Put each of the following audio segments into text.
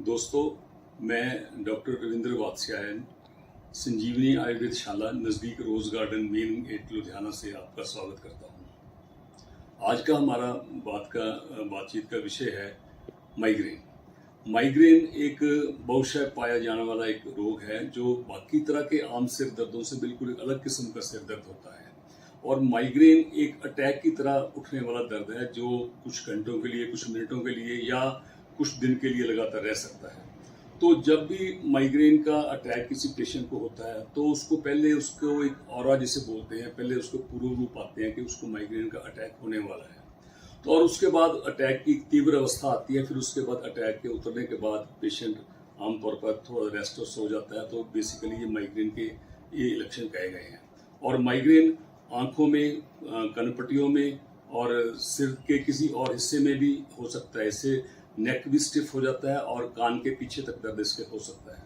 दोस्तों, मैं डॉक्टर रविंद्र वात्स्यायन संजीवनी आयुर्वेदशाला नज़दीक rose garden main gate Ludhiana से आपका स्वागत करता हूं। आज का हमारा बातचीत का विषय है माइग्रेन। माइग्रेन एक बहुशः पाया जाने वाला एक रोग है जो बाकी तरह के आम सिर दर्दों से बिल्कुल एक अलग किस्म का सिर दर्द होता है। और माइग्रेन एक अटैक की तरह उठने वाला दर्द है जो कुछ घंटों के लिए, कुछ मिनटों के लिए या कुछ दिन के लिए लगातार रह सकता है। तो जब भी माइग्रेन का अटैक किसी पेशेंट को होता है तो उसको पहले उसको एक ऑरा जिसे बोलते हैं, पहले उसको पूर्व रूप आते हैं कि उसको माइग्रेन का अटैक होने वाला है। तो और उसके बाद अटैक की तीव्र अवस्था आती है। फिर उसके बाद अटैक के उतरने के बाद पेशेंट आमतौर पर थोड़ा रेस्ट और सो जाता है। तो बेसिकली ये माइग्रेन के ये लक्षण कहे गए हैं। और माइग्रेन आंखों में, कनपटियों में और सिर के किसी और हिस्से में भी हो सकता है। इससे नेक भी स्टिफ हो जाता है और कान के पीछे तक दर्द इसके हो सकता है।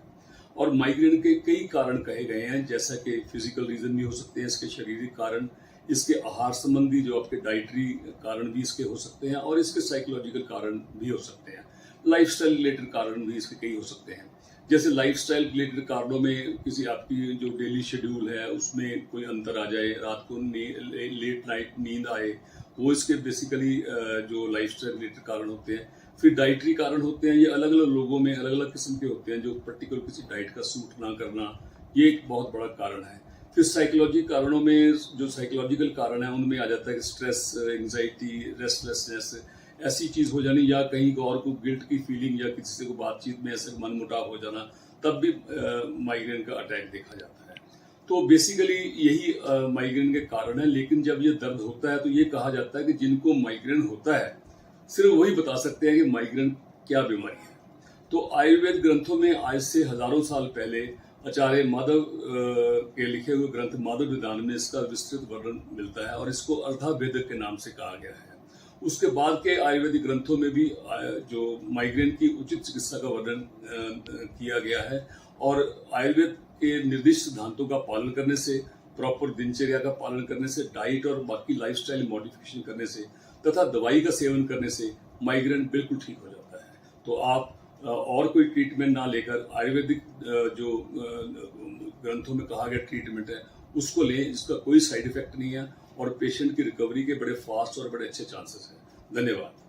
और माइग्रेन के कई कारण कहे गए हैं, जैसा कि फिजिकल रीजन भी हो सकते हैं, इसके शारीरिक कारण, इसके आहार संबंधी जो आपके डाइटरी कारण भी इसके हो सकते हैं और इसके साइकोलॉजिकल कारण भी हो सकते हैं। लाइफस्टाइल रिलेटेड कारण भी इसके कई हो सकते हैं। जैसे लाइफस्टाइल रिलेटेड कारणों में किसी आपकी जो डेली शेड्यूल है उसमें कोई अंतर आ जाए, रात को लेट नाइट नींद आए, वो इसके बेसिकली जो लाइफस्टाइल रिलेटेड कारण होते हैं। फिर डाइटरी कारण होते हैं, ये अलग अलग लोगों में अलग अलग किस्म के होते हैं, जो पर्टिकुलर किसी डाइट का सूट ना करना, ये एक बहुत बड़ा कारण है। फिर साइकोलॉजी कारणों में जो साइकोलॉजिकल कारण है उनमें आ जाता है कि स्ट्रेस, एंग्जाइटी, रेस्टलेसनेस, ऐसी चीज हो जानी, या कहीं और को गिल्ट की फीलिंग, या किसी से को बातचीत में ऐसे मन मुटाव हो जाना, तब भी माइग्रेन का अटैक देखा जाता है। तो बेसिकली यही माइग्रेन के कारण है। लेकिन जब ये दर्द होता है तो ये कहा जाता है कि जिनको माइग्रेन होता है सिर्फ वही बता सकते हैं कि माइग्रेन क्या बीमारी है। तो आयुर्वेद ग्रंथों में आज से हजारों साल पहले आचार्य माधव के लिखे हुए ग्रंथ माधव विधान में इसका विस्तृत वर्णन मिलता है और इसको अर्धाभेदक के नाम से कहा गया है। उसके बाद के आयुर्वेदिक ग्रंथों में भी जो माइग्रेन की उचित चिकित्सा का वर्णन किया गया है। और आयुर्वेद के निर्दिष्ट सिद्धांतों का पालन करने से, प्रॉपर दिनचर्या का पालन करने से, डाइट और बाकी लाइफस्टाइल मॉडिफिकेशन करने से तथा दवाई का सेवन करने से माइग्रेन बिल्कुल ठीक हो जाता है। तो आप और कोई ट्रीटमेंट ना लेकर आयुर्वेदिक जो ग्रंथों में कहा गया ट्रीटमेंट है उसको लें। इसका कोई साइड इफेक्ट नहीं है और पेशेंट की रिकवरी के बड़े फास्ट और बड़े अच्छे चांसेस हैं। धन्यवाद।